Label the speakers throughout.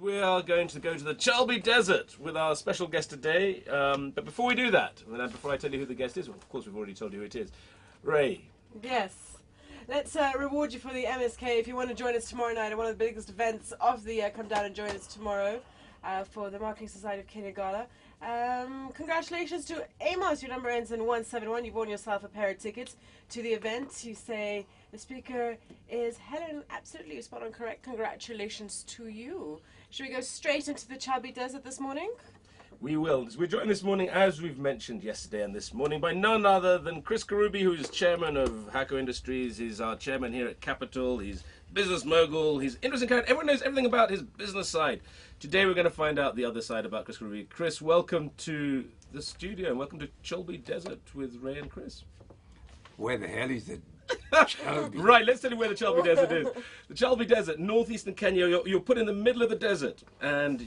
Speaker 1: we are going to go to the Chalby Desert with our special guest today. But before we do that, and before I tell you who the guest is, well, of course we've already told you who it is. Ray.
Speaker 2: Yes. Let's reward you for the MSK. If you want to join us tomorrow night at one of the biggest events of the year, come down and join us tomorrow for the Marketing Society of Kenya Gala. Congratulations to Amos. Your number ends in 171. You've won yourself a pair of tickets to the event. You say the speaker is Helen. Absolutely, you're spot on correct. Congratulations to you. Should we go straight into the Chalby Desert this morning?
Speaker 1: We will. We're joined this morning, as we've mentioned yesterday and this morning, by none other than Chris Kirubi, who's chairman of Hako Industries. He's our chairman here at Capital. He's business mogul. He's interesting character. Everyone knows everything about his business side. Today we're going to find out the other side about Chris Kirubi. Chris, welcome to the studio and welcome to Chalby Desert with Ray and Chris.
Speaker 3: Where the hell is it?
Speaker 1: Right, let's tell you where the Chalby Desert is. The Chalby Desert, northeastern Kenya. You're put in the middle of the desert, and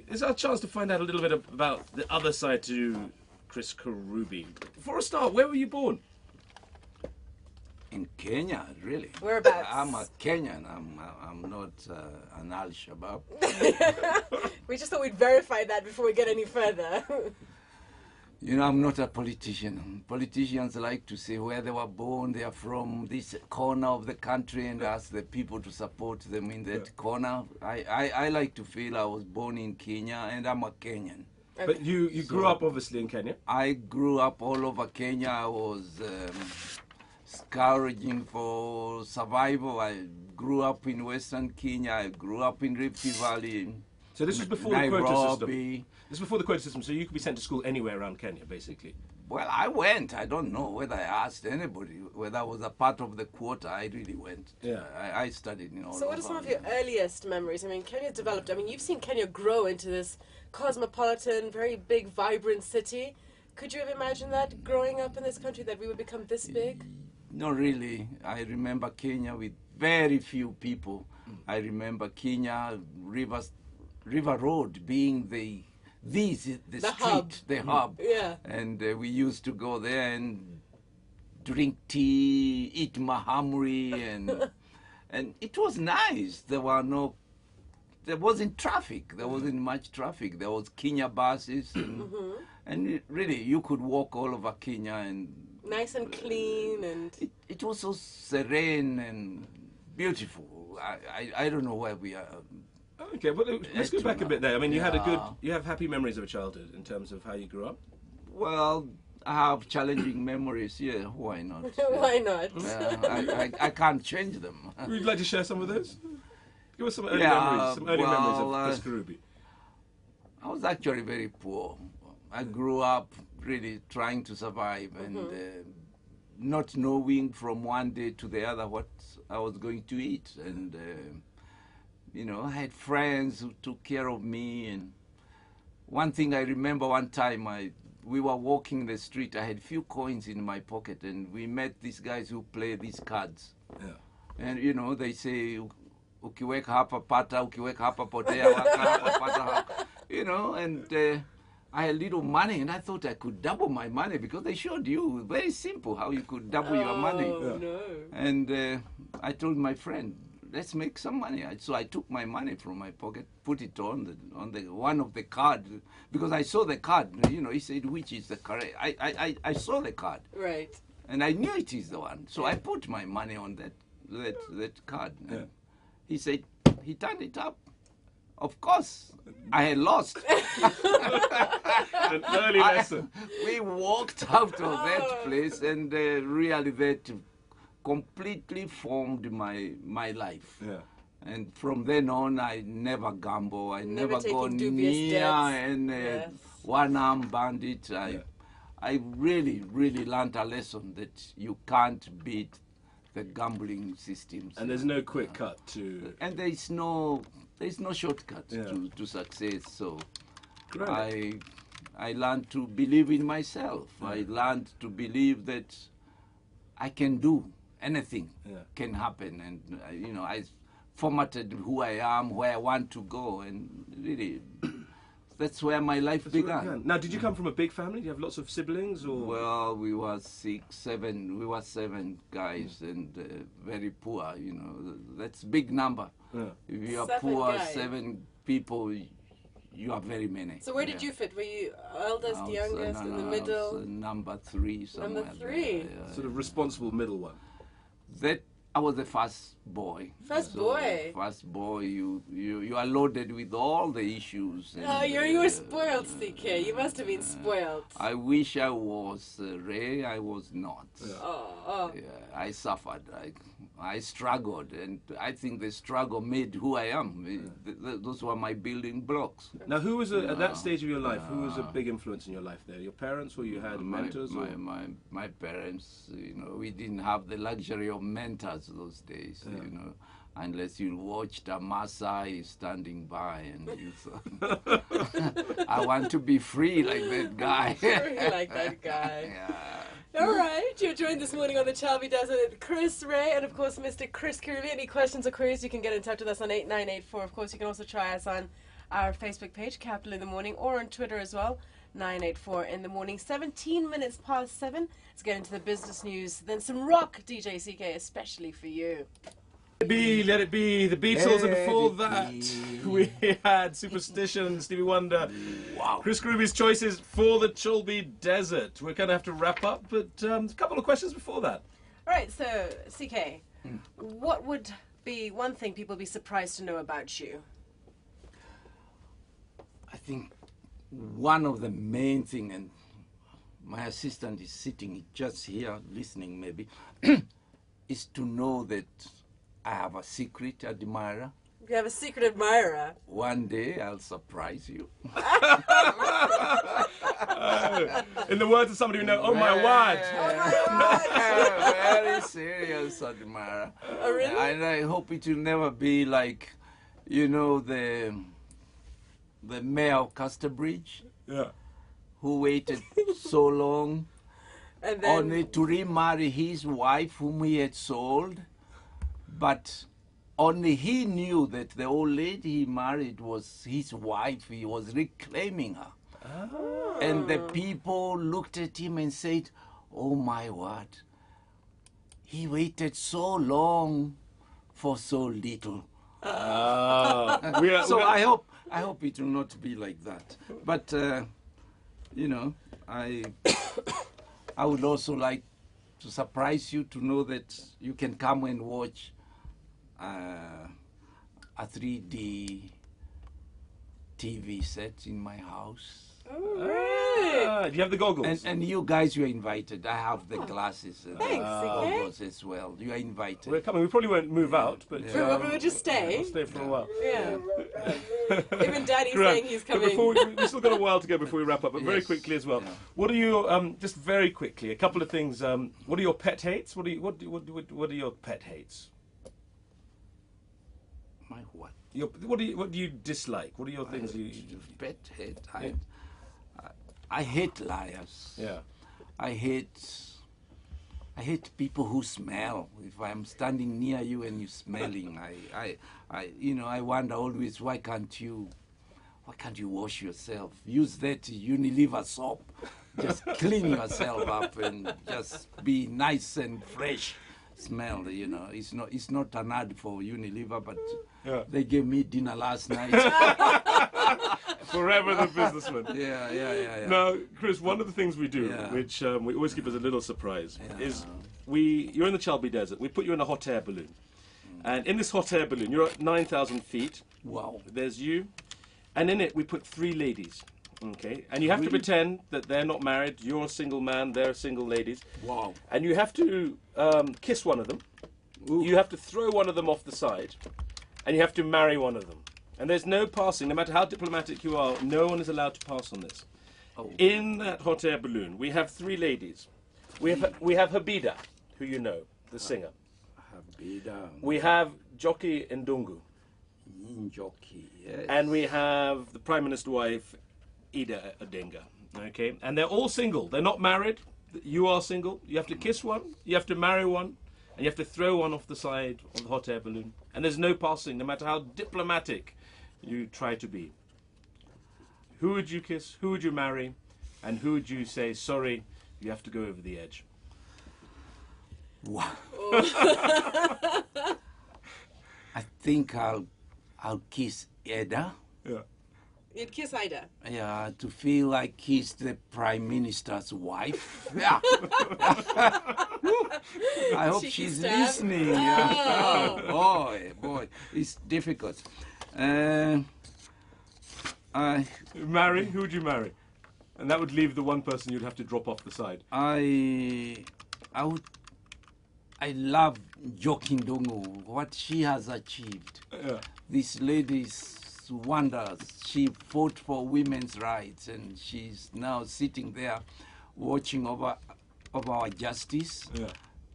Speaker 1: it's our chance to find out a little bit about the other side to Chris Kirubi. For a start, where were you born?
Speaker 3: In Kenya, really.
Speaker 2: Whereabouts?
Speaker 3: I'm a Kenyan. I'm not an Al-Shabaab.
Speaker 2: We just thought we'd verify that before we get any further.
Speaker 3: You know, I'm not a politician. Politicians like to say where they were born, they are from this corner of the country, and ask the people to support them in that corner. I like to feel I was born in Kenya, and I'm a Kenyan.
Speaker 1: Okay. But you grew up, obviously, in Kenya?
Speaker 3: I grew up all over Kenya. I was scrounging for survival. I grew up in Western Kenya. I grew up in Rift Valley.
Speaker 1: So this was before
Speaker 3: Nairobi.
Speaker 1: the quota system? This is before the quota system, so you could be sent to school anywhere around Kenya, basically?
Speaker 3: Well, I went. I don't know whether I asked anybody whether I was a part of the quota. I really went.
Speaker 1: Yeah.
Speaker 3: I studied in all
Speaker 2: So what are some of your earliest memories? I mean, Kenya's developed. I mean, you've seen Kenya grow into this cosmopolitan, very big, vibrant city. Could you have imagined that growing up in this country, that we would become this big?
Speaker 3: Not really. I remember Kenya with very few people. I remember Kenya, River Road being the street,
Speaker 2: hub.
Speaker 3: the hub.
Speaker 2: Yeah.
Speaker 3: And we used to go there and drink tea, eat mahamri, and it was nice. There wasn't traffic. There wasn't much traffic. There was Kenya buses, and really you could walk all over Kenya and
Speaker 2: nice and clean, and
Speaker 3: it was so serene and beautiful. I don't know where we are.
Speaker 1: Okay, well, let's go back a bit there. I mean, you have happy memories of a childhood in terms of how you grew up?
Speaker 3: Well, I have challenging memories, yeah, why not?
Speaker 2: Why not?
Speaker 3: I can't change them.
Speaker 1: Would you like to share some of those? Give us some early memories of Chris Kirubi.
Speaker 3: I was actually very poor. I grew up really trying to survive and not knowing from one day to the other what I was going to eat. And you know, I had friends who took care of me. And one thing I remember, one time we were walking the street. I had few coins in my pocket, and we met these guys who play these cards. Yeah. And you know, they say, ukiweka hapa pata, ukiweka hapa potea, waka hapa pata hapa. You know, and I had little money, and I thought I could double my money because they showed you very simple how you could double your money.
Speaker 2: No.
Speaker 3: And I told my friend, let's make some money. So I took my money from my pocket, put it on the one of the card, because I saw the card. You know, he said, which is the correct? I saw the card.
Speaker 2: Right.
Speaker 3: And I knew it is the one. So I put my money on that card.
Speaker 1: Yeah.
Speaker 3: He said, he turned it up. Of course, I had lost.
Speaker 1: An early lesson.
Speaker 3: We walked out of that place, and really that completely formed my life.
Speaker 1: Yeah.
Speaker 3: And from then on, I never gamble. I never go
Speaker 2: dubious
Speaker 3: near
Speaker 2: debts.
Speaker 3: and one-armed bandit. I really, really learned a lesson that you can't beat the gambling systems.
Speaker 1: And there's no quick cut to...
Speaker 3: And there's no shortcut to success. So
Speaker 1: Great.
Speaker 3: I learned to believe in myself. I learned to believe that I can do anything can happen. And, you know, I formatted who I am, where I want to go. And really, that's where my life began.
Speaker 1: Now, did you come from a big family? Do you have lots of siblings? Or?
Speaker 3: Well, we were 6, 7. We were 7 guys and very poor, you know. That's a big number. Yeah. If you are
Speaker 2: 7
Speaker 3: poor,
Speaker 2: guys.
Speaker 3: 7 people, you are very many.
Speaker 2: So where did you fit? Were you eldest,
Speaker 3: I was,
Speaker 2: youngest, in the
Speaker 3: I
Speaker 2: middle?
Speaker 3: was, number 3 somewhere.
Speaker 2: Number 3.
Speaker 1: Sort of responsible middle one.
Speaker 3: That I was the first boy.
Speaker 2: First boy.
Speaker 3: First boy, you are loaded with all the issues.
Speaker 2: Oh,
Speaker 3: and,
Speaker 2: you were spoiled, CK. You must have been spoiled.
Speaker 3: I wish I was Ray. I was not.
Speaker 1: Yeah.
Speaker 2: Oh.
Speaker 3: Yeah, I suffered. I struggled, and I think the struggle made who I am. Those were my building blocks.
Speaker 1: Now, who was at that stage of your life? Who was a big influence in your life there? Your parents, or you had mentors?
Speaker 3: My parents. We didn't have the luxury of mentors those days.
Speaker 1: Yeah.
Speaker 3: Unless you watched a Maasai standing by, and you thought, I want to be free like that guy.
Speaker 2: Free like that guy.
Speaker 3: Yeah.
Speaker 2: All right, you're joined this morning on the Chalby Desert with Chris Ray and, of course, Mr. Chris Kirubi. Any questions or queries, you can get in touch with us on 8984. Of course, you can also try us on our Facebook page, Capital in the Morning, or on Twitter as well, 984 in the morning. 17 minutes past 7. Let's get into the business news. Then some rock, DJ CK, especially for you.
Speaker 1: Let it be, the Beatles, and before that we had Superstition, Stevie Wonder.
Speaker 3: Wow.
Speaker 1: Chris Kirubi's choices for the Chalby Desert. We're going to have to wrap up, but a couple of questions before that.
Speaker 2: All right, so CK, what would be one thing people would be surprised to know about you?
Speaker 3: I think one of the main thing, and my assistant is sitting just here listening maybe, is to know that I have a secret admirer.
Speaker 2: You have a secret admirer.
Speaker 3: One day I'll surprise you.
Speaker 1: In the words of somebody we know, oh my word.
Speaker 3: Very serious admirer.
Speaker 2: Oh, really?
Speaker 3: And I hope it will never be like, the mayor of Casterbridge,
Speaker 1: Yeah.
Speaker 3: who waited so long
Speaker 2: And then,
Speaker 3: only to remarry his wife whom he had sold. But only he knew that the old lady he married was his wife. He was reclaiming her.
Speaker 1: Oh.
Speaker 3: And the people looked at him and said, oh my word, he waited so long for so little. So I hope it will not be like that. But, I would also like to surprise you to know that you can come and watch a 3D TV set in my house.
Speaker 2: oh, really?
Speaker 1: Do you have the goggles?
Speaker 3: And you guys, you are invited. I have the glasses and
Speaker 2: Thanks,
Speaker 3: goggles as well. You are invited.
Speaker 1: We're coming. We probably won't move out, but
Speaker 2: We'll just stay.
Speaker 1: we'll stay for a while.
Speaker 2: Yeah. Even Daddy's
Speaker 1: Correct.
Speaker 2: saying he's
Speaker 1: But
Speaker 2: coming.
Speaker 1: before we've still got a while to go before we wrap up, but very
Speaker 3: Yes.
Speaker 1: quickly as well.
Speaker 3: Yeah.
Speaker 1: What are your just very quickly a couple of things? What are your pet hates? What are your pet hates?
Speaker 3: My what?
Speaker 1: What do you dislike? What are your things you?
Speaker 3: Pet hate.
Speaker 1: Yeah.
Speaker 3: I hate liars.
Speaker 1: Yeah.
Speaker 3: I hate people who smell. If I'm standing near you and you're smelling, I wonder always why can't you wash yourself? Use that Unilever soap. Just clean yourself up and just be nice and fresh. Smell, it's not an ad for Unilever, but
Speaker 1: Yeah.
Speaker 3: they gave me dinner last night.
Speaker 1: Forever the businessman.
Speaker 3: Yeah.
Speaker 1: Now, Chris, one of the things we do,
Speaker 3: Yeah.
Speaker 1: which we always keep as a little surprise,
Speaker 3: Yeah.
Speaker 1: is you're in the Chalby Desert. We put you in a hot air balloon, and in this hot air balloon, you're at 9,000 feet.
Speaker 3: Wow.
Speaker 1: There's you, and in it we put 3 ladies. Okay, and you have to
Speaker 3: Really?
Speaker 1: pretend that they're not married. You're a single man. They're single ladies.
Speaker 3: Wow.
Speaker 1: And you have to kiss one of them.
Speaker 3: Ooh.
Speaker 1: You have to throw one of them off the side, and you have to marry one of them. And there's no passing, no matter how diplomatic you are. No one is allowed to pass on this.
Speaker 3: Oh.
Speaker 1: In that hot air balloon, we have 3 ladies. We have Habida, who you know, the singer.
Speaker 3: Habida.
Speaker 1: We have Jockey Ndungu,
Speaker 3: Jockey, yes.
Speaker 1: and we have the Prime Minister's wife, Ida Odenga. Okay, and they're all single. They're not married. You are single. You have to kiss one. You have to marry one. And you have to throw one off the side of the hot air balloon. And there's no passing, no matter how diplomatic you try to be. Who would you kiss? Who would you marry? And who would you say, sorry, you have to go over the edge?
Speaker 3: Wow. I think I'll kiss Eda.
Speaker 1: Yeah.
Speaker 2: You'd kiss Ida.
Speaker 3: Yeah, to feel like he's the prime minister's wife. Yeah. I hope
Speaker 2: Cheeky
Speaker 3: she's
Speaker 2: stab.
Speaker 3: listening. Yeah.
Speaker 2: Oh.
Speaker 3: Oh, boy, it's difficult.
Speaker 1: Marry? Who would you marry? And that would leave the one person you'd have to drop off the side.
Speaker 3: I love Jokin Dongo, what she has achieved.
Speaker 1: Yeah.
Speaker 3: This lady's wonders. She fought for women's rights, and she's now sitting there watching over our justice.
Speaker 1: Yeah.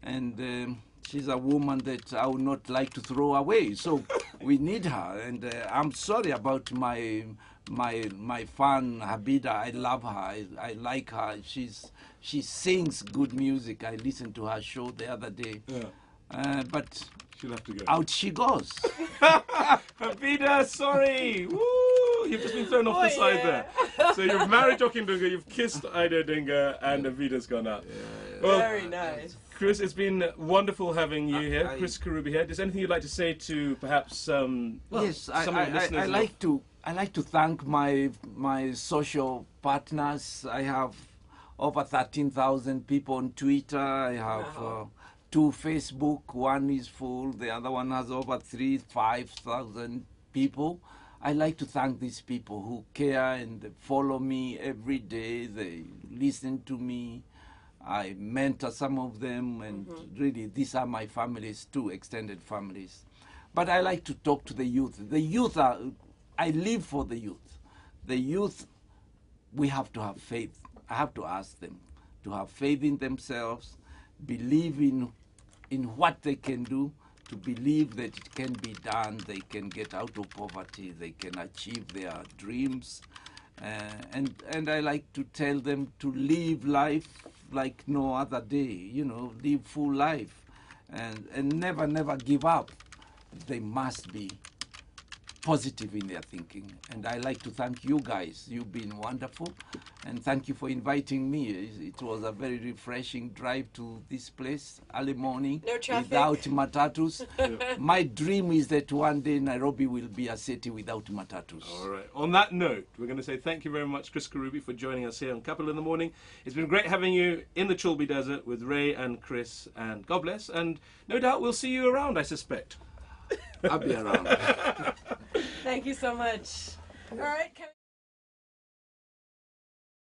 Speaker 3: And she's a woman that I would not like to throw away. So we need her. And I'm sorry about my fan Habida. I love her. I like her. She sings good music. I listened to her show the other day.
Speaker 1: Yeah.
Speaker 3: But
Speaker 1: She'll have to go.
Speaker 3: out she goes.
Speaker 1: Habida, sorry! Woo! You've just been thrown off the side there. So you've married Jokin Dunga, you've kissed Ida Dinga, and Habida's gone out. Well,
Speaker 2: Very nice.
Speaker 1: Chris, it's been wonderful having you here.
Speaker 3: I-
Speaker 1: Chris Kirubi here. Is there anything you'd like to say to perhaps some
Speaker 3: Yes,
Speaker 1: some of the
Speaker 3: I
Speaker 1: listeners?
Speaker 3: like to thank my social partners. I have over 13,000 people on Twitter. I have 2 Facebook. One is full. The other one has over 5,000 people. I like to thank these people who care and they follow me every day. They listen to me. I mentor some of them, and really, these are my families too, extended families. But I like to talk to the youth. The youth I live for the youth. The youth, we have to have faith. I have to ask them to have faith in themselves, believe in what they can do, to believe that it can be done, they can get out of poverty, they can achieve their dreams. And I like to tell them to live life like no other day, live full life and never give up. They must be positive in their thinking. And I like to thank you guys. You've been wonderful. And thank you for inviting me. It was a very refreshing drive to this place early morning.
Speaker 2: No traffic.
Speaker 3: Without matatus. My dream is that one day Nairobi will be a city without matatus.
Speaker 1: All right. On that note, we're going to say thank you very much, Chris Kirubi, for joining us here on Capital in the Morning. It's been great having you in the Chulbi Desert with Ray and Chris, and God bless. And no doubt we'll see you around, I suspect.
Speaker 3: I'll be around.
Speaker 2: Thank you so much. All right.